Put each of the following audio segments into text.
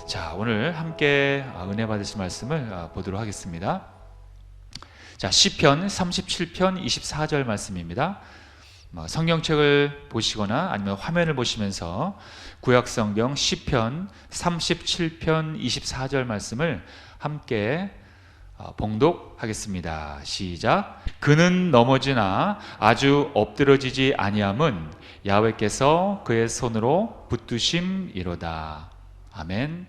자, 오늘 함께 은혜 받으실 말씀을 보도록 하겠습니다. 자, 시편 37편 24절 말씀입니다. 성경책을 보시거나 아니면 화면을 보시면서 구약성경 시편 37편 24절 말씀을 함께 봉독하겠습니다. 시작. 그는 넘어지나 아주 엎드러지지 아니함은 야훼께서 그의 손으로 붙드심이로다. 아멘.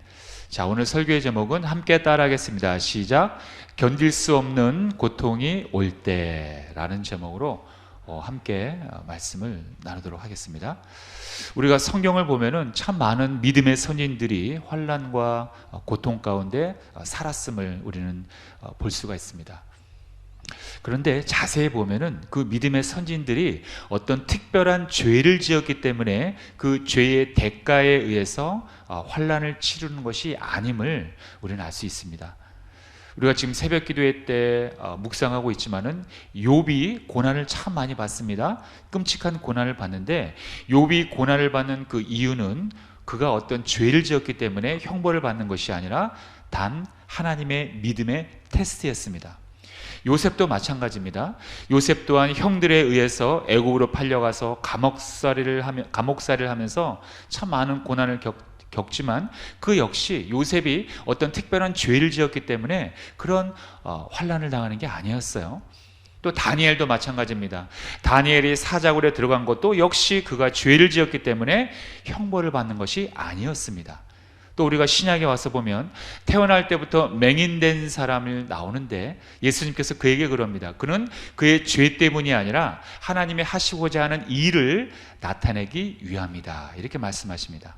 자, 오늘 설교의 제목은 함께 따라하겠습니다. 시작. 견딜 수 없는 고통이 올 때라는 제목으로 함께 말씀을 나누도록 하겠습니다. 우리가 성경을 보면은 참 많은 믿음의 선진들이 환난과 고통 가운데 살았음을 우리는 볼 수가 있습니다. 그런데 자세히 보면은 그 믿음의 선진들이 어떤 특별한 죄를 지었기 때문에 그 죄의 대가에 의해서 환난을 치르는 것이 아님을 우리는 알 수 있습니다. 우리가 지금 새벽 기도회 때 묵상하고 있지만은 욥이 고난을 참 많이 받습니다. 끔찍한 고난을 받는데 욥이 고난을 받는 그 이유는 그가 어떤 죄를 지었기 때문에 형벌을 받는 것이 아니라 단 하나님의 믿음의 테스트였습니다. 요셉도 마찬가지입니다. 요셉 또한 형들에 의해서 애국으로 팔려가서 감옥살이를 하면서 참 많은 고난을 겪지만 그 역시 요셉이 어떤 특별한 죄를 지었기 때문에 그런 환난을 당하는 게 아니었어요. 또 다니엘도 마찬가지입니다. 다니엘이 사자굴에 들어간 것도 역시 그가 죄를 지었기 때문에 형벌을 받는 것이 아니었습니다. 또 우리가 신약에 와서 보면 태어날 때부터 맹인된 사람을 나오는데 예수님께서 그에게 그럽니다. 그는 그의 죄 때문이 아니라 하나님의 하시고자 하는 일을 나타내기 위함이다. 이렇게 말씀하십니다.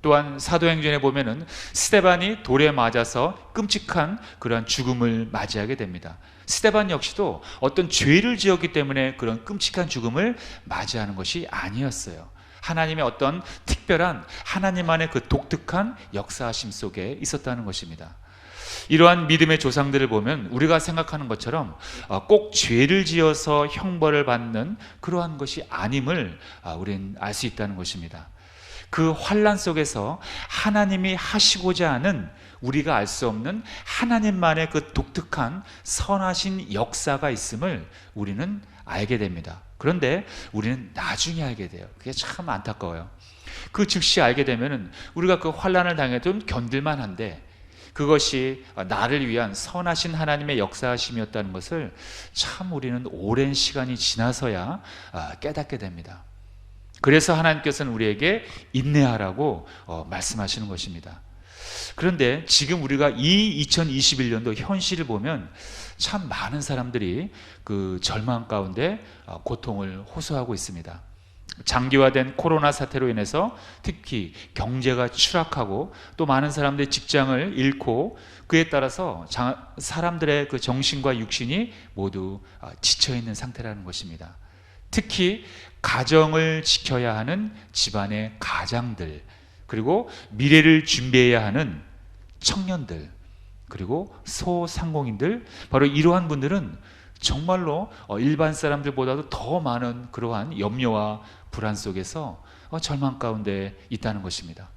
또한 사도행전에 보면은 스데반이 돌에 맞아서 끔찍한 그러한 죽음을 맞이하게 됩니다. 스데반 역시도 어떤 죄를 지었기 때문에 그런 끔찍한 죽음을 맞이하는 것이 아니었어요. 하나님의 어떤 특별한 하나님만의 그 독특한 역사하심 속에 있었다는 것입니다. 이러한 믿음의 조상들을 보면 우리가 생각하는 것처럼 꼭 죄를 지어서 형벌을 받는 그러한 것이 아님을 우리는 알 수 있다는 것입니다. 그 환난 속에서 하나님이 하시고자 하는 우리가 알 수 없는 하나님만의 그 독특한 선하신 역사가 있음을 우리는 알게 됩니다. 그런데 우리는 나중에 알게 돼요. 그게 참 안타까워요. 그 즉시 알게 되면은 우리가 그 환난을 당해도 견딜만 한데 그것이 나를 위한 선하신 하나님의 역사하심이었다는 것을 참 우리는 오랜 시간이 지나서야 깨닫게 됩니다. 그래서 하나님께서는 우리에게 인내하라고 말씀하시는 것입니다. 그런데 지금 우리가 이 2021년도 현실을 보면 참 많은 사람들이 그 절망 가운데 고통을 호소하고 있습니다. 장기화된 코로나 사태로 인해서 특히 경제가 추락하고 또 많은 사람들이 직장을 잃고 그에 따라서 사람들의 그 정신과 육신이 모두 지쳐있는 상태라는 것입니다. 특히 가정을 지켜야 하는 집안의 가장들, 그리고 미래를 준비해야 하는 청년들, 그리고 소상공인들, 바로 이러한 분들은 정말로 일반 사람들보다도 더 많은 그러한 염려와 불안 속에서 절망 가운데 있다는 것입니다.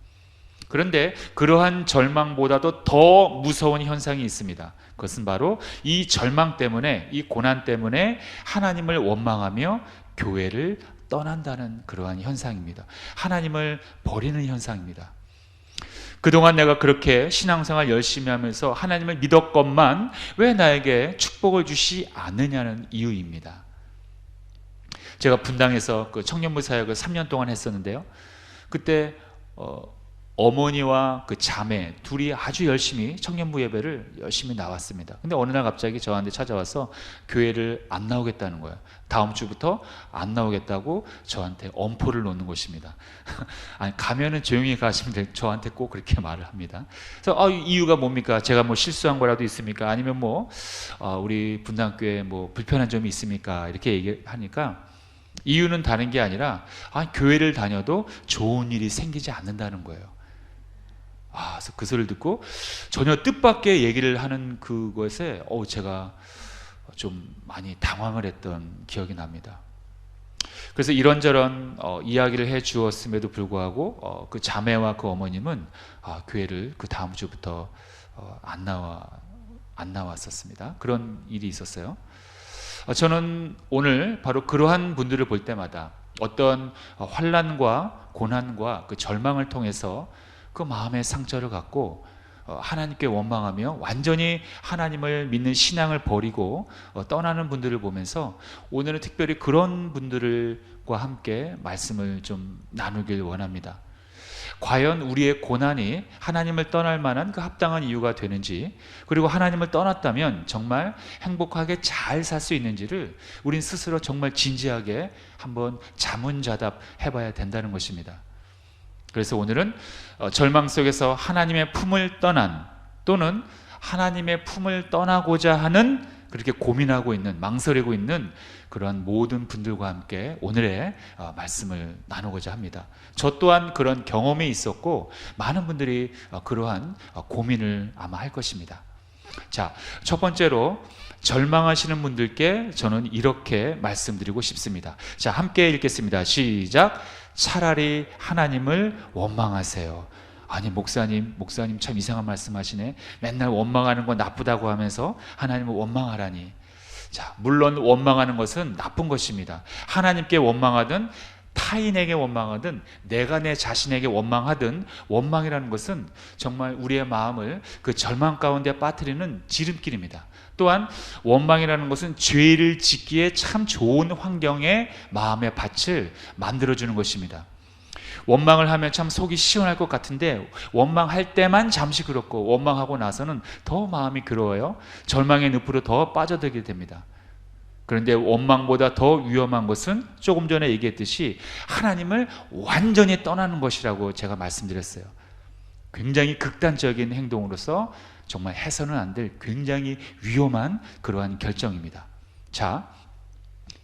그런데 그러한 절망보다도 더 무서운 현상이 있습니다. 그것은 바로 이 절망 때문에, 이 고난 때문에 하나님을 원망하며 교회를 떠난다는 그러한 현상입니다. 하나님을 버리는 현상입니다. 그동안 내가 그렇게 신앙생활 열심히 하면서 하나님을 믿었건만 왜 나에게 축복을 주시 않느냐는 이유입니다. 제가 분당에서 그 청년부 사역을 3년 동안 했었는데요. 그때 어머니와 그 자매 둘이 아주 열심히 청년부 예배를 열심히 나왔습니다. 근데 어느 날 갑자기 저한테 찾아와서 교회를 안 나오겠다는 거예요. 다음 주부터 안 나오겠다고 저한테 엄포를 놓는 것입니다. 아니, 가면은 조용히 가시면 돼. 저한테 꼭 그렇게 말을 합니다. 그래서 이유가 뭡니까? 제가 뭐 실수한 거라도 있습니까? 아니면 뭐 우리 분당교회 뭐 불편한 점이 있습니까? 이렇게 얘기하니까 이유는 다른 게 아니라 교회를 다녀도 좋은 일이 생기지 않는다는 거예요. 그래서 그 소리를 듣고 전혀 뜻밖의 얘기를 하는 그것에 제가 좀 많이 당황을 했던 기억이 납니다. 그래서 이런저런 이야기를 해 주었음에도 불구하고 그 자매와 그 어머님은 교회를 그 다음 주부터 안 나왔었습니다. 그런 일이 있었어요. 저는 오늘 바로 그러한 분들을 볼 때마다 어떤 환난과 고난과 그 절망을 통해서 그 마음의 상처를 갖고 하나님께 원망하며 완전히 하나님을 믿는 신앙을 버리고 떠나는 분들을 보면서 오늘은 특별히 그런 분들과 함께 말씀을 좀 나누길 원합니다. 과연 우리의 고난이 하나님을 떠날 만한 그 합당한 이유가 되는지, 그리고 하나님을 떠났다면 정말 행복하게 잘 살 수 있는지를 우린 스스로 정말 진지하게 한번 자문자답 해봐야 된다는 것입니다. 그래서 오늘은 절망 속에서 하나님의 품을 떠난, 또는 하나님의 품을 떠나고자 하는, 그렇게 고민하고 있는, 망설이고 있는 그러한 모든 분들과 함께 오늘의 말씀을 나누고자 합니다. 저 또한 그런 경험이 있었고 많은 분들이 그러한 고민을 아마 할 것입니다. 자, 첫 번째로 절망하시는 분들께 저는 이렇게 말씀드리고 싶습니다. 자, 함께 읽겠습니다. 시작. 차라리 하나님을 원망하세요. 아니, 목사님 참 이상한 말씀하시네. 맨날 원망하는 건 나쁘다고 하면서 하나님을 원망하라니. 자, 물론 원망하는 것은 나쁜 것입니다. 하나님께 원망하든 타인에게 원망하든 내가 내 자신에게 원망하든, 원망이라는 것은 정말 우리의 마음을 그 절망 가운데 빠뜨리는 지름길입니다. 또한 원망이라는 것은 죄를 짓기에 참 좋은 환경에 마음의 밭을 만들어주는 것입니다. 원망을 하면 참 속이 시원할 것 같은데 원망할 때만 잠시 그렇고 원망하고 나서는 더 마음이 괴로워요. 절망의 늪으로 더 빠져들게 됩니다. 그런데 원망보다 더 위험한 것은 조금 전에 얘기했듯이 하나님을 완전히 떠나는 것이라고 제가 말씀드렸어요. 굉장히 극단적인 행동으로서 정말 해서는 안 될 굉장히 위험한 그러한 결정입니다. 자,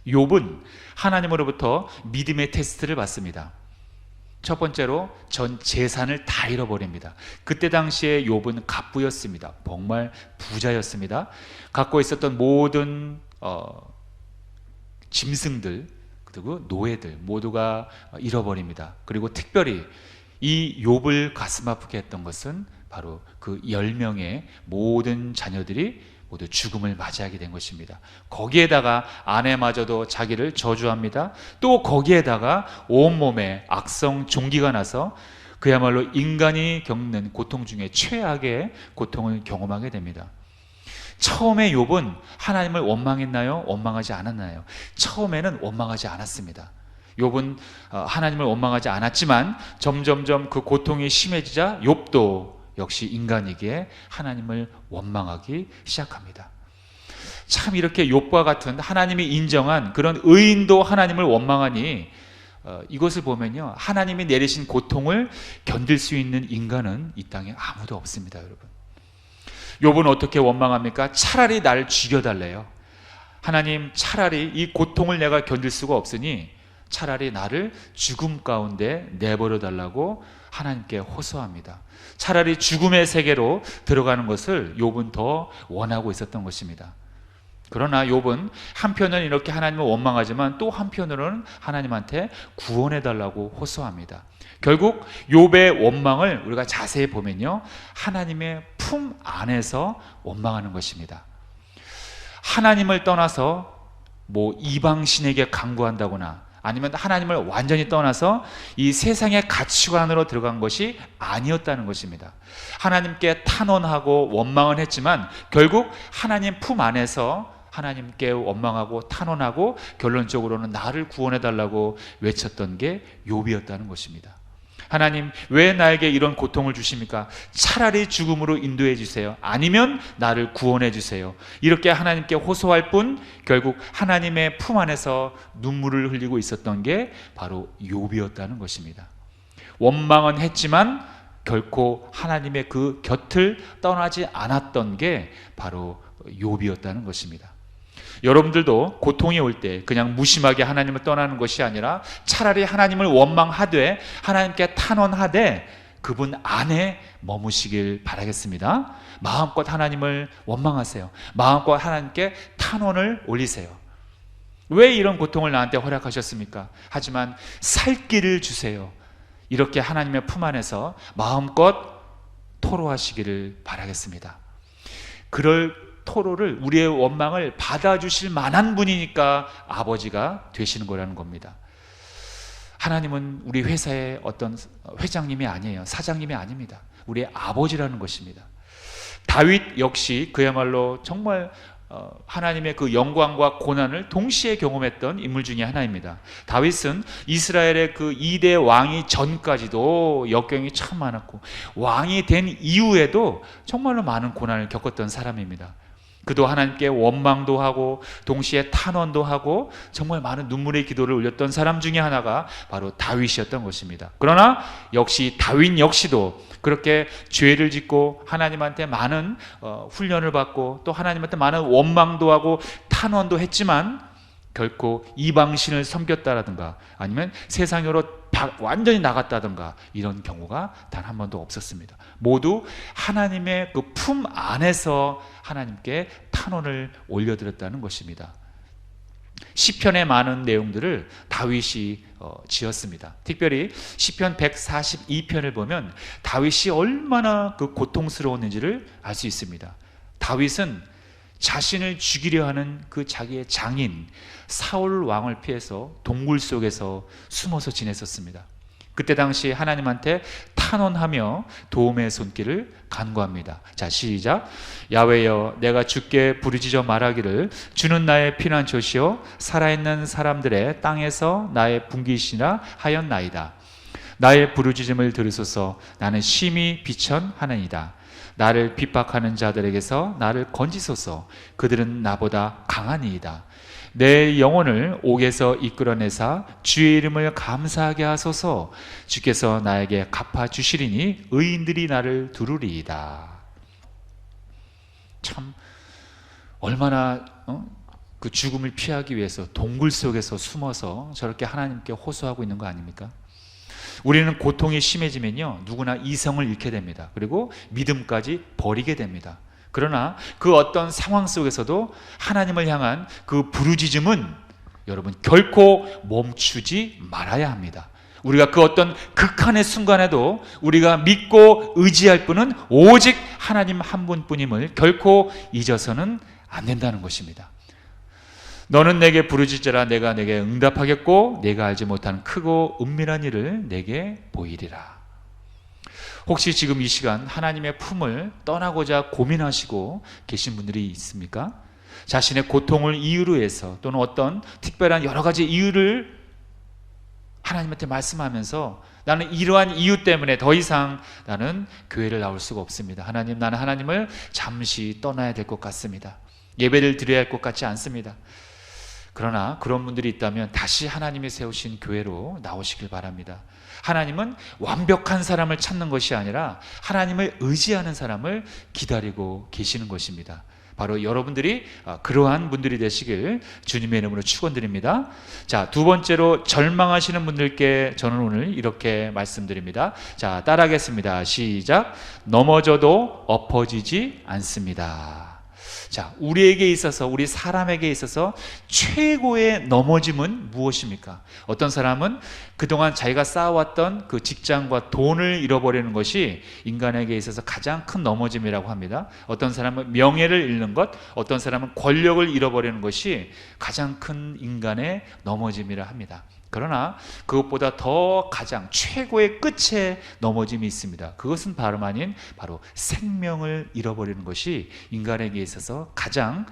욥은 하나님으로부터 믿음의 테스트를 받습니다. 첫 번째로 전 재산을 다 잃어버립니다. 그때 당시에 욥은 갑부였습니다. 정말 부자였습니다. 갖고 있었던 모든 짐승들 그리고 노예들 모두가 잃어버립니다. 그리고 특별히 이 욥을 가슴 아프게 했던 것은 바로 그 10명의 모든 자녀들이 모두 죽음을 맞이하게 된 것입니다. 거기에다가 아내마저도 자기를 저주합니다. 또 거기에다가 온몸에 악성 종기가 나서 그야말로 인간이 겪는 고통 중에 최악의 고통을 경험하게 됩니다. 처음에 욥은 하나님을 원망했나요? 원망하지 않았나요? 처음에는 원망하지 않았습니다. 욥은 하나님을 원망하지 않았지만 점점점 그 고통이 심해지자 욥도 역시 인간이기에 하나님을 원망하기 시작합니다. 참 이렇게 욥과 같은 하나님이 인정한 그런 의인도 하나님을 원망하니 이것을 보면요, 하나님이 내리신 고통을 견딜 수 있는 인간은 이 땅에 아무도 없습니다. 여러분, 욥은 어떻게 원망합니까? 차라리 나를 죽여달래요. 하나님, 차라리 이 고통을 내가 견딜 수가 없으니 차라리 나를 죽음 가운데 내버려 달라고 하나님께 호소합니다. 차라리 죽음의 세계로 들어가는 것을 욥은 더 원하고 있었던 것입니다. 그러나 욥은 한편은 이렇게 하나님을 원망하지만 또 한편으로는 하나님한테 구원해 달라고 호소합니다. 결국 욥의 원망을 우리가 자세히 보면요, 하나님의 품 안에서 원망하는 것입니다. 하나님을 떠나서 이방신에게 간구한다거나 아니면 하나님을 완전히 떠나서 이 세상의 가치관으로 들어간 것이 아니었다는 것입니다. 하나님께 탄원하고 원망은 했지만 결국 하나님 품 안에서 하나님께 원망하고 탄원하고 결론적으로는 나를 구원해달라고 외쳤던 게 욥이었다는 것입니다. 하나님, 왜 나에게 이런 고통을 주십니까? 차라리 죽음으로 인도해 주세요. 아니면 나를 구원해 주세요. 이렇게 하나님께 호소할 뿐 결국 하나님의 품 안에서 눈물을 흘리고 있었던 게 바로 욥이었다는 것입니다. 원망은 했지만 결코 하나님의 그 곁을 떠나지 않았던 게 바로 욥이었다는 것입니다. 여러분들도 고통이 올 때 그냥 무심하게 하나님을 떠나는 것이 아니라 차라리 하나님을 원망하되 하나님께 탄원하되 그분 안에 머무시길 바라겠습니다. 마음껏 하나님을 원망하세요. 마음껏 하나님께 탄원을 올리세요. 왜 이런 고통을 나한테 허락하셨습니까? 하지만 살 길을 주세요. 이렇게 하나님의 품 안에서 마음껏 토로하시기를 바라겠습니다. 그럴 토로를, 우리의 원망을 받아주실 만한 분이니까 아버지가 되시는 거라는 겁니다. 하나님은 우리 회사의 어떤 회장님이 아니에요. 사장님이 아닙니다. 우리의 아버지라는 것입니다. 다윗 역시 그야말로 정말 하나님의 그 영광과 고난을 동시에 경험했던 인물 중에 하나입니다. 다윗은 이스라엘의 그 2대 왕이 전까지도 역경이 참 많았고, 왕이 된 이후에도 정말로 많은 고난을 겪었던 사람입니다. 그도 하나님께 원망도 하고 동시에 탄원도 하고 정말 많은 눈물의 기도를 올렸던 사람 중에 하나가 바로 다윗이었던 것입니다. 그러나 역시 다윗 역시도 그렇게 죄를 짓고 하나님한테 많은 훈련을 받고 또 하나님한테 많은 원망도 하고 탄원도 했지만 결코 이방신을 섬겼다라든가 아니면 세상으로 완전히 나갔다든가 이런 경우가 단 한 번도 없었습니다. 모두 하나님의 그 품 안에서 하나님께 탄원을 올려드렸다는 것입니다. 시편의 많은 내용들을 다윗이 지었습니다. 특별히 시편 142편을 보면 다윗이 얼마나 그 고통스러웠는지를 알 수 있습니다. 다윗은 자신을 죽이려 하는 그 자기의 장인 사울 왕을 피해서 동굴 속에서 숨어서 지냈었습니다. 그때 당시 하나님한테 탄원하며 도움의 손길을 간구합니다. 자, 시작. 야훼여, 내가 주께 부르짖어 말하기를 주는 나의 피난처시요 살아있는 사람들의 땅에서 나의 분기시라 하였나이다. 나의 부르짖음을 들으소서. 나는 심히 비천하나이다. 나를 핍박하는 자들에게서 나를 건지소서. 그들은 나보다 강하니이다. 내 영혼을 옥에서 이끌어내사 주의 이름을 감사하게 하소서. 주께서 나에게 갚아주시리니 의인들이 나를 두루리이다. 참 얼마나 그 죽음을 피하기 위해서 동굴 속에서 숨어서 저렇게 하나님께 호소하고 있는 거 아닙니까? 우리는 고통이 심해지면요 누구나 이성을 잃게 됩니다. 그리고 믿음까지 버리게 됩니다. 그러나 그 어떤 상황 속에서도 하나님을 향한 그 부르짖음은 여러분 결코 멈추지 말아야 합니다. 우리가 그 어떤 극한의 순간에도 우리가 믿고 의지할 분은 오직 하나님 한 분뿐임을 결코 잊어서는 안 된다는 것입니다. 너는 내게 부르짖으라. 내가 내게 응답하겠고 내가 알지 못하는 크고 은밀한 일을 내게 보이리라. 혹시 지금 이 시간 하나님의 품을 떠나고자 고민하시고 계신 분들이 있습니까? 자신의 고통을 이유로 해서 또는 어떤 특별한 여러 가지 이유를 하나님한테 말씀하면서 나는 이러한 이유 때문에 더 이상 나는 교회를 나올 수가 없습니다. 하나님, 나는 하나님을 잠시 떠나야 될 것 같습니다. 예배를 드려야 할 것 같지 않습니다. 그러나 그런 분들이 있다면 다시 하나님이 세우신 교회로 나오시길 바랍니다. 하나님은 완벽한 사람을 찾는 것이 아니라 하나님을 의지하는 사람을 기다리고 계시는 것입니다. 바로 여러분들이 그러한 분들이 되시길 주님의 이름으로 축원드립니다. 자, 두 번째로 절망하시는 분들께 저는 오늘 이렇게 말씀드립니다. 자, 따라하겠습니다. 시작. 넘어져도 엎어지지 않습니다. 자, 우리에게 있어서, 우리 사람에게 있어서 최고의 넘어짐은 무엇입니까? 어떤 사람은 그동안 자기가 쌓아왔던 그 직장과 돈을 잃어버리는 것이 인간에게 있어서 가장 큰 넘어짐이라고 합니다. 어떤 사람은 명예를 잃는 것, 어떤 사람은 권력을 잃어버리는 것이 가장 큰 인간의 넘어짐이라 합니다. 그러나 그것보다 더 가장 최고의 끝에 넘어짐이 있습니다. 그것은 다름 아닌 바로 생명을 잃어버리는 것이 인간에게 있어서 가장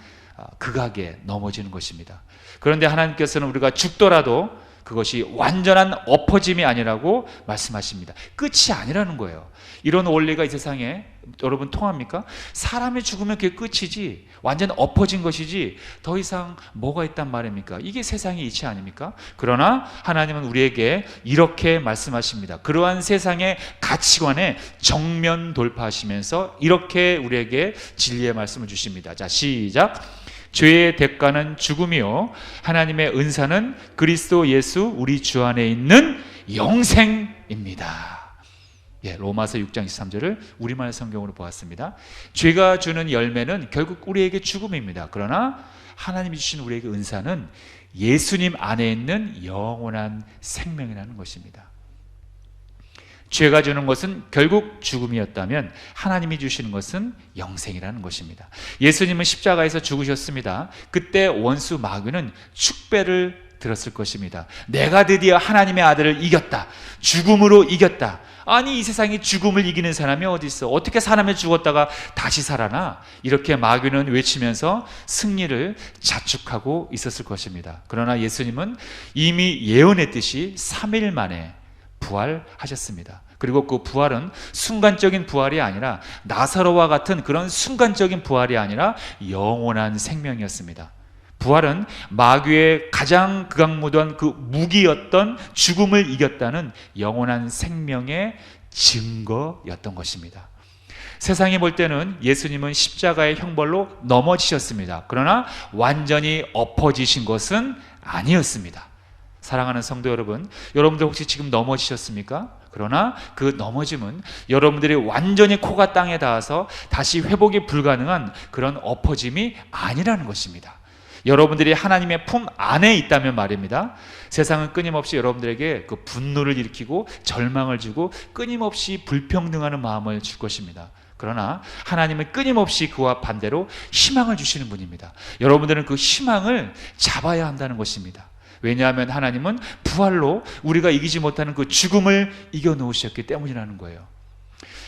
극악에 넘어지는 것입니다. 그런데 하나님께서는 우리가 죽더라도 그것이 완전한 엎어짐이 아니라고 말씀하십니다. 끝이 아니라는 거예요. 이런 원리가 이 세상에 여러분 통합니까? 사람이 죽으면 그게 끝이지 완전 엎어진 것이지 더 이상 뭐가 있단 말입니까? 이게 세상의 이치 아닙니까? 그러나 하나님은 우리에게 이렇게 말씀하십니다. 그러한 세상의 가치관에 정면 돌파하시면서 이렇게 우리에게 진리의 말씀을 주십니다. 자, 시작. 죄의 대가는 죽음이요 하나님의 은사는 그리스도 예수 우리 주 안에 있는 영생입니다. 예, 로마서 6장 23절을 우리말 성경으로 보았습니다. 죄가 주는 열매는 결국 우리에게 죽음입니다. 그러나 하나님이 주신 우리에게 은사는 예수님 안에 있는 영원한 생명이라는 것입니다. 죄가 주는 것은 결국 죽음이었다면 하나님이 주시는 것은 영생이라는 것입니다. 예수님은 십자가에서 죽으셨습니다. 그때 원수 마귀는 축배를 들었을 것입니다. 내가 드디어 하나님의 아들을 이겼다. 죽음으로 이겼다. 아니, 이 세상에 죽음을 이기는 사람이 어디 있어? 어떻게 사람이 죽었다가 다시 살아나? 이렇게 마귀는 외치면서 승리를 자축하고 있었을 것입니다. 그러나 예수님은 이미 예언했듯이 3일 만에 부활하셨습니다. 그리고 그 부활은 순간적인 부활이 아니라, 나사로와 같은 그런 순간적인 부활이 아니라 영원한 생명이었습니다. 부활은 마귀의 가장 극악무도한 그 무기였던 죽음을 이겼다는 영원한 생명의 증거였던 것입니다. 세상이 볼 때는 예수님은 십자가의 형벌로 넘어지셨습니다. 그러나 완전히 엎어지신 것은 아니었습니다. 사랑하는 성도 여러분, 여러분들 혹시 지금 넘어지셨습니까? 그러나 그 넘어짐은 여러분들이 완전히 코가 땅에 닿아서 다시 회복이 불가능한 그런 엎어짐이 아니라는 것입니다. 여러분들이 하나님의 품 안에 있다면 말입니다. 세상은 끊임없이 여러분들에게 그 분노를 일으키고 절망을 주고 끊임없이 불평등하는 마음을 줄 것입니다. 그러나 하나님은 끊임없이 그와 반대로 희망을 주시는 분입니다. 여러분들은 그 희망을 잡아야 한다는 것입니다. 왜냐하면 하나님은 부활로 우리가 이기지 못하는 그 죽음을 이겨놓으셨기 때문이라는 거예요.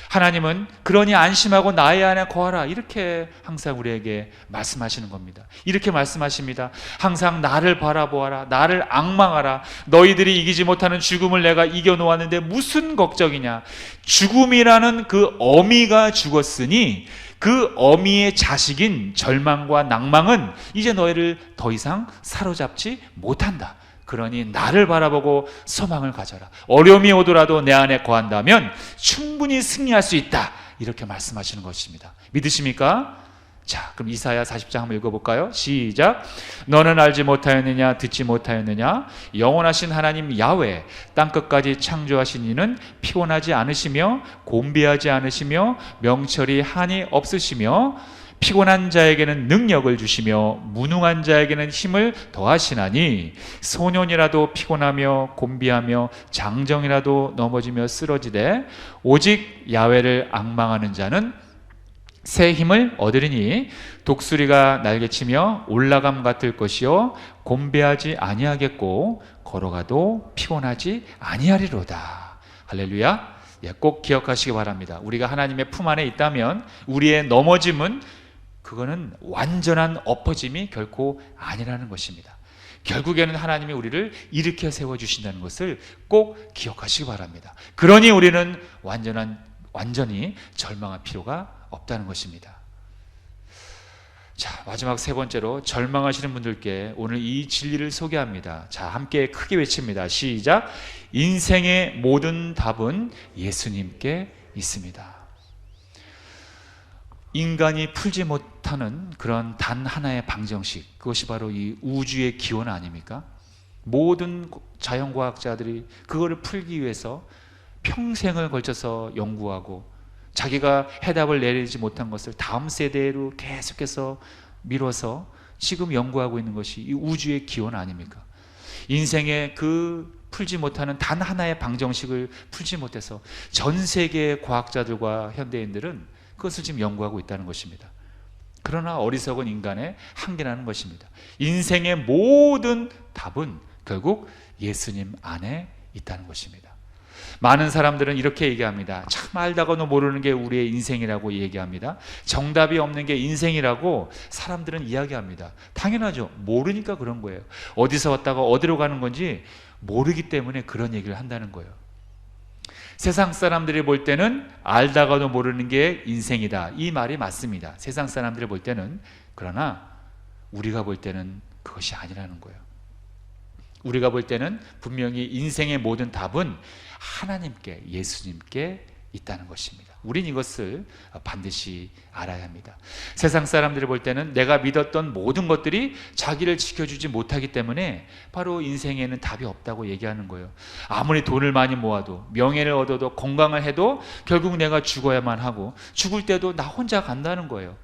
하나님은 그러니 안심하고 나의 안에 거하라, 이렇게 항상 우리에게 말씀하시는 겁니다. 이렇게 말씀하십니다. 항상 나를 바라보아라, 나를 앙망하라. 너희들이 이기지 못하는 죽음을 내가 이겨놓았는데 무슨 걱정이냐. 죽음이라는 그 어미가 죽었으니 그 어미의 자식인 절망과 낭망은 이제 너희를 더 이상 사로잡지 못한다. 그러니 나를 바라보고 소망을 가져라. 어려움이 오더라도 내 안에 거한다면 충분히 승리할 수 있다. 이렇게 말씀하시는 것입니다. 믿으십니까? 자, 그럼 이사야 40장 한번 읽어볼까요? 시작. 너는 알지 못하였느냐, 듣지 못하였느냐? 영원하신 하나님 야훼, 땅끝까지 창조하신 이는 피곤하지 않으시며 곤비하지 않으시며 명철이 한이 없으시며 피곤한 자에게는 능력을 주시며 무능한 자에게는 힘을 더하시나니 소년이라도 피곤하며 곤비하며 장정이라도 넘어지며 쓰러지되 오직 야훼를 앙망하는 자는 새 힘을 얻으리니 독수리가 날개치며 올라감 같을 것이요 곤비하지 아니하겠고 걸어가도 피곤하지 아니하리로다. 할렐루야. 꼭 기억하시기 바랍니다. 우리가 하나님의 품 안에 있다면 우리의 넘어짐은 그거는 완전한 엎어짐이 결코 아니라는 것입니다. 결국에는 하나님이 우리를 일으켜 세워주신다는 것을 꼭 기억하시기 바랍니다. 그러니 우리는 완전히 절망할 필요가 없다는 것입니다. 자, 마지막 세 번째로 절망하시는 분들께 오늘 이 진리를 소개합니다. 자, 함께 크게 외칩니다. 시작. 인생의 모든 답은 예수님께 있습니다. 인간이 풀지 못하는 그런 단 하나의 방정식, 그것이 바로 이 우주의 기원 아닙니까? 모든 자연과학자들이 그거를 풀기 위해서 평생을 걸쳐서 연구하고 자기가 해답을 내리지 못한 것을 다음 세대로 계속해서 미뤄서 지금 연구하고 있는 것이 이 우주의 기원 아닙니까? 인생의 그 풀지 못하는 단 하나의 방정식을 풀지 못해서 전 세계의 과학자들과 현대인들은 그것을 지금 연구하고 있다는 것입니다. 그러나 어리석은 인간의 한계라는 것입니다. 인생의 모든 답은 결국 예수님 안에 있다는 것입니다. 많은 사람들은 이렇게 얘기합니다. 참 알다가도 모르는 게 우리의 인생이라고 얘기합니다. 정답이 없는 게 인생이라고 사람들은 이야기합니다. 당연하죠. 모르니까 그런 거예요. 어디서 왔다가 어디로 가는 건지 모르기 때문에 그런 얘기를 한다는 거예요. 세상 사람들이 볼 때는 알다가도 모르는 게 인생이다, 이 말이 맞습니다. 세상 사람들이 볼 때는. 그러나 우리가 볼 때는 그것이 아니라는 거예요. 우리가 볼 때는 분명히 인생의 모든 답은 하나님께, 예수님께 있다는 것입니다. 우린 이것을 반드시 알아야 합니다. 세상 사람들이 볼 때는 내가 믿었던 모든 것들이 자기를 지켜주지 못하기 때문에 바로 인생에는 답이 없다고 얘기하는 거예요. 아무리 돈을 많이 모아도, 명예를 얻어도, 건강을 해도 결국 내가 죽어야만 하고 죽을 때도 나 혼자 간다는 거예요.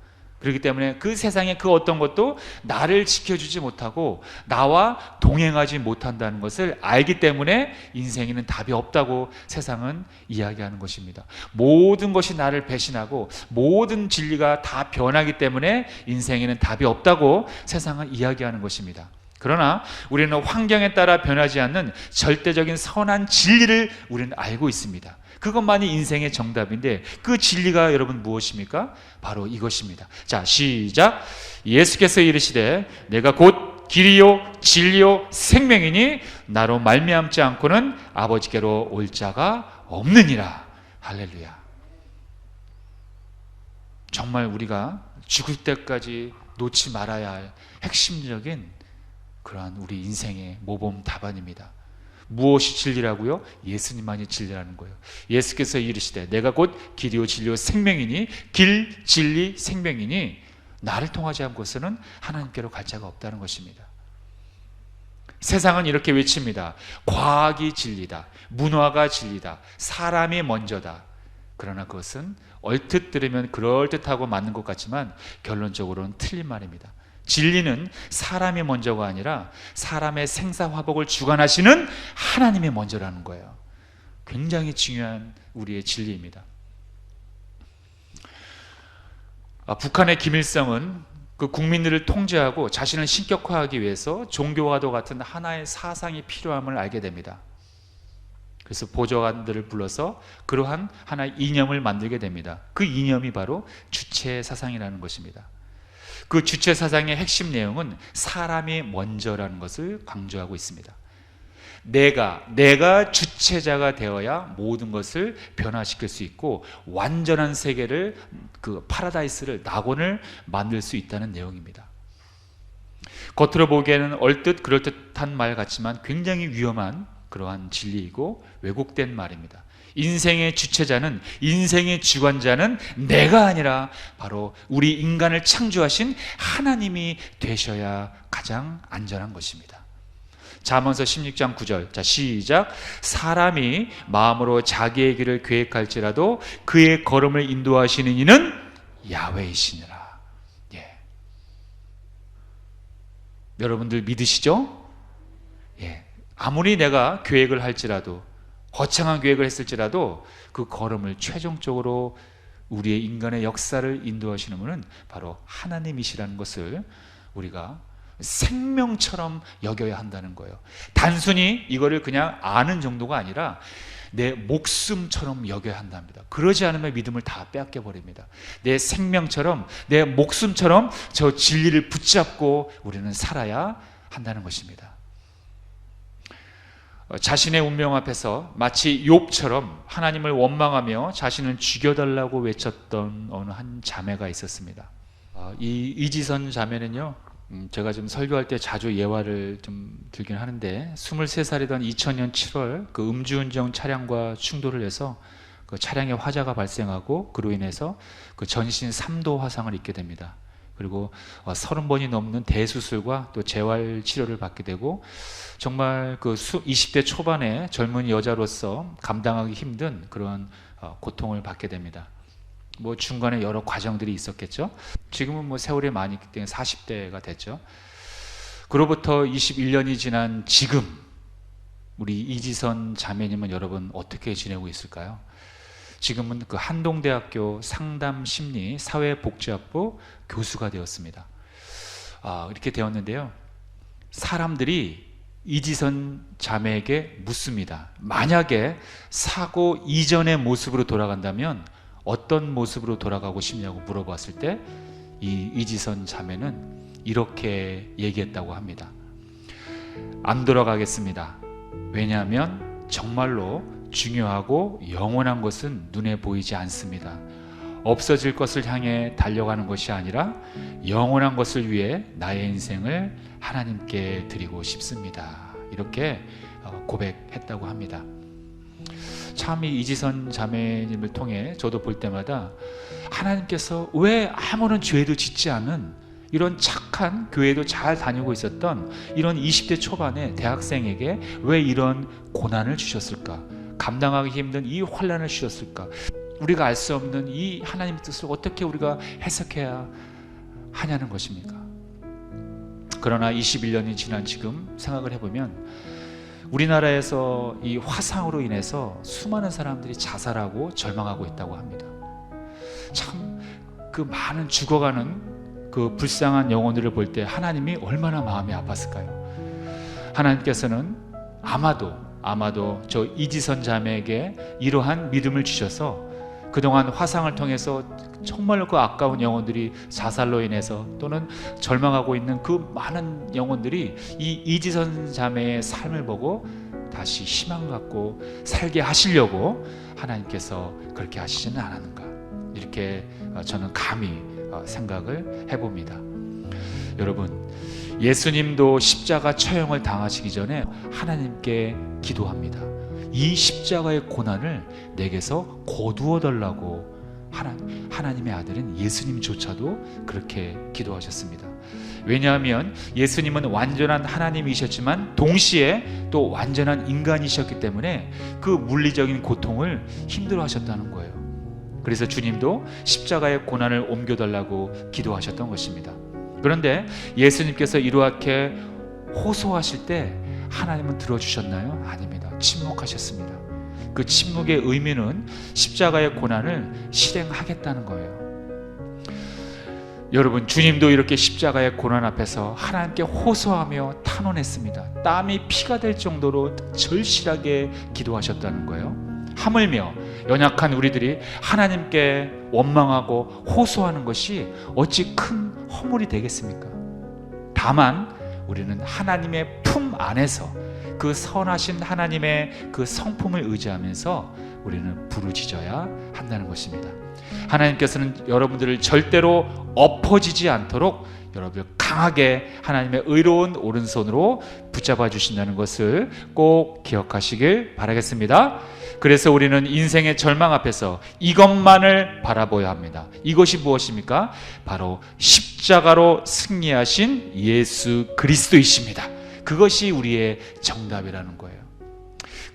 그렇기 때문에 그 세상의 그 어떤 것도 나를 지켜주지 못하고 나와 동행하지 못한다는 것을 알기 때문에 인생에는 답이 없다고 세상은 이야기하는 것입니다. 모든 것이 나를 배신하고 모든 진리가 다 변하기 때문에 인생에는 답이 없다고 세상은 이야기하는 것입니다. 그러나 우리는 환경에 따라 변하지 않는 절대적인 선한 진리를 우리는 알고 있습니다. 그것만이 인생의 정답인데 그 진리가 여러분 무엇입니까? 바로 이것입니다. 자, 시작. 예수께서 이르시되 내가 곧 길이요 진리요 생명이니 나로 말미암지 않고는 아버지께로 올 자가 없느니라. 할렐루야. 정말 우리가 죽을 때까지 놓지 말아야 할 핵심적인 그러한 우리 인생의 모범 답안입니다. 무엇이 진리라고요? 예수님만이 진리라는 거예요. 예수께서 이르시되 내가 곧 길이요 진리요 생명이니 길, 진리, 생명이니 나를 통하지 않고서는 하나님께로 갈 자가 없다는 것입니다. 세상은 이렇게 외칩니다. 과학이 진리다. 문화가 진리다. 사람이 먼저다. 그러나 그것은 얼핏 들으면 그럴듯하고 맞는 것 같지만 결론적으로는 틀린 말입니다. 진리는 사람이 먼저가 아니라 사람의 생사화복을 주관하시는 하나님이 먼저라는 거예요. 굉장히 중요한 우리의 진리입니다. 북한의 김일성은 그 국민들을 통제하고 자신을 신격화하기 위해서 종교와도 같은 하나의 사상이 필요함을 알게 됩니다. 그래서 보좌관들을 불러서 그러한 하나의 이념을 만들게 됩니다. 그 이념이 바로 주체 사상이라는 것입니다. 그 주체 사상의 핵심 내용은 사람이 먼저라는 것을 강조하고 있습니다. 내가 주체자가 되어야 모든 것을 변화시킬 수 있고 완전한 세계를, 그 파라다이스를, 낙원을 만들 수 있다는 내용입니다. 겉으로 보기에는 얼뜻 그럴듯한 말 같지만 굉장히 위험한 그러한 진리이고 왜곡된 말입니다. 인생의 주체자는, 인생의 주관자는 내가 아니라 바로 우리 인간을 창조하신 하나님이 되셔야 가장 안전한 것입니다. 잠언서 16장 9절. 자, 시작. 사람이 마음으로 자기의 길을 계획할지라도 그의 걸음을 인도하시는 이는 야훼이시니라. 예. 여러분들 믿으시죠? 예. 아무리 내가 계획을 할지라도, 거창한 계획을 했을지라도 그 걸음을 최종적으로 우리의 인간의 역사를 인도하시는 분은 바로 하나님이시라는 것을 우리가 생명처럼 여겨야 한다는 거예요. 단순히 이거를 그냥 아는 정도가 아니라 내 목숨처럼 여겨야 한답니다. 그러지 않으면 믿음을 다 빼앗겨 버립니다. 내 생명처럼, 내 목숨처럼 저 진리를 붙잡고 우리는 살아야 한다는 것입니다. 자신의 운명 앞에서 마치 욥처럼 하나님을 원망하며 자신을 죽여달라고 외쳤던 어느 한 자매가 있었습니다. 이 이지선 자매는요, 제가 좀 설교할 때 자주 예화를 좀 들긴 하는데 23살이던 2000년 7월 그 음주운전 차량과 충돌을 해서 그 차량에 화재가 발생하고 그로 인해서 그 전신 3도 화상을 입게 됩니다. 그리고 30번이 넘는 대수술과 또 재활 치료를 받게 되고 정말 그 20대 초반의 젊은 여자로서 감당하기 힘든 그런 고통을 받게 됩니다. 뭐 중간에 여러 과정들이 있었겠죠. 지금은 뭐 세월이 많이 있기 때문에 40대가 됐죠. 그로부터 21년이 지난 지금 우리 이지선 자매님은 여러분 어떻게 지내고 있을까요? 지금은 그 한동대학교 상담심리 사회복지학부 교수가 되었습니다. 이렇게 되었는데요, 사람들이 이지선 자매에게 묻습니다. 만약에 사고 이전의 모습으로 돌아간다면 어떤 모습으로 돌아가고 싶냐고 물어봤을 때 이 이지선 자매는 이렇게 얘기했다고 합니다. 안 돌아가겠습니다. 왜냐하면 정말로 중요하고 영원한 것은 눈에 보이지 않습니다. 없어질 것을 향해 달려가는 것이 아니라 영원한 것을 위해 나의 인생을 하나님께 드리고 싶습니다. 이렇게 고백했다고 합니다. 참 이 이지선 자매님을 통해 저도 볼 때마다 하나님께서 왜 아무런 죄도 짓지 않은 이런 착한, 교회도 잘 다니고 있었던 이런 20대 초반의 대학생에게 왜 이런 고난을 주셨을까? 감당하기 힘든 이 환난을 주셨을까? 우리가 알 수 없는 이 하나님의 뜻을 어떻게 우리가 해석해야 하냐는 것입니까? 그러나 21년이 지난 지금 생각을 해보면 우리나라에서 이 화상으로 인해서 수많은 사람들이 자살하고 절망하고 있다고 합니다. 참 그 많은 죽어가는 그 불쌍한 영혼들을 볼 때 하나님이 얼마나 마음이 아팠을까요? 하나님께서는 아마도 저 이지선 자매에게 이러한 믿음을 주셔서 그동안 화상을 통해서 정말 그 아까운 영혼들이 자살로 인해서 또는 절망하고 있는 그 많은 영혼들이 이 이지선 자매의 삶을 보고 다시 희망 갖고 살게 하시려고 하나님께서 그렇게 하시지는 않았는가, 이렇게 저는 감히 생각을 해봅니다. 여러분, 예수님도 십자가 처형을 당하시기 전에 하나님께 기도합니다. 이 십자가의 고난을 내게서 거두어 달라고. 하나님의 아들은 예수님조차도 그렇게 기도하셨습니다. 왜냐하면 예수님은 완전한 하나님이셨지만 동시에 또 완전한 인간이셨기 때문에 그 물리적인 고통을 힘들어하셨다는 거예요. 그래서 주님도 십자가의 고난을 옮겨달라고 기도하셨던 것입니다. 그런데 예수님께서 이렇게 호소하실 때 하나님은 들어주셨나요? 아닙니다. 침묵하셨습니다. 그 침묵의 의미는 십자가의 고난을 실행하겠다는 거예요. 여러분, 주님도 이렇게 십자가의 고난 앞에서 하나님께 호소하며 탄원했습니다. 땀이 피가 될 정도로 절실하게 기도하셨다는 거예요. 하물며 연약한 우리들이 하나님께 원망하고 호소하는 것이 어찌 큰 허물이 되겠습니까? 다만 우리는 하나님의 품 안에서 그 선하신 하나님의 그 성품을 의지하면서 우리는 부르짖어야 한다는 것입니다. 하나님께서는 여러분들을 절대로 엎어지지 않도록 여러분을 강하게 하나님의 의로운 오른손으로 붙잡아 주신다는 것을 꼭 기억하시길 바라겠습니다. 그래서 우리는 인생의 절망 앞에서 이것만을 바라보아야 합니다. 이것이 무엇입니까? 바로 십자가로 승리하신 예수 그리스도이십니다. 그것이 우리의 정답이라는 거예요.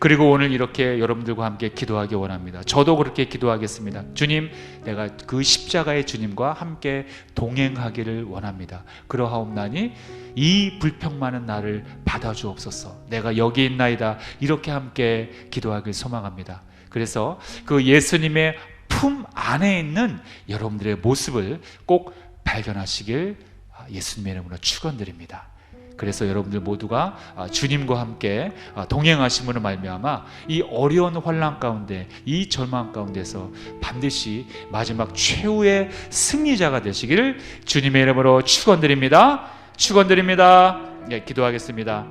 그리고 오늘 이렇게 여러분들과 함께 기도하기 원합니다. 저도 그렇게 기도하겠습니다. 주님, 내가 그 십자가의 주님과 함께 동행하기를 원합니다. 그러하옵나니 이 불평 많은 나를 받아주옵소서. 내가 여기 있나이다. 이렇게 함께 기도하길 소망합니다. 그래서 그 예수님의 품 안에 있는 여러분들의 모습을 꼭 발견하시길 예수님의 이름으로 축원드립니다. 그래서 여러분들 모두가 주님과 함께 동행하심으로 말미암아 이 어려운 환난 가운데, 이 절망 가운데서 반드시 마지막 최후의 승리자가 되시기를 주님의 이름으로 축원드립니다. 축원드립니다. 네, 기도하겠습니다.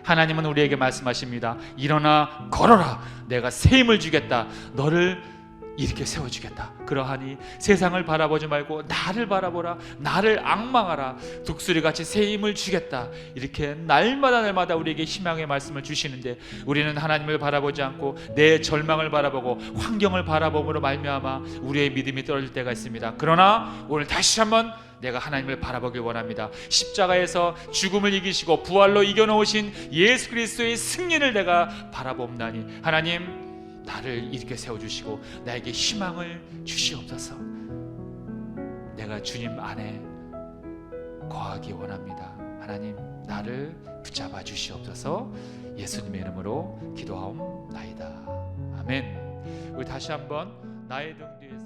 하나님은 우리에게 말씀하십니다. 일어나 걸어라. 내가 새 힘을 주겠다. 너를 이렇게 세워주겠다. 그러하니 세상을 바라보지 말고 나를 바라보라. 나를 앙망하라. 독수리같이 새 힘을 주겠다. 이렇게 날마다 우리에게 희망의 말씀을 주시는데 우리는 하나님을 바라보지 않고 내 절망을 바라보고 환경을 바라봄으로 말미암아 우리의 믿음이 떨어질 때가 있습니다. 그러나 오늘 다시 한번 내가 하나님을 바라보길 원합니다. 십자가에서 죽음을 이기시고 부활로 이겨놓으신 예수 그리스도의 승리를 내가 바라봅나니 하나님, 나를 이렇게 세워주시고 나에게 희망을 주시옵소서. 내가 주님 안에 거하기 원합니다. 하나님, 나를 붙잡아 주시옵소서. 예수님의 이름으로 기도하옵나이다. 아멘. 우리 다시 한번 나의 등 뒤에서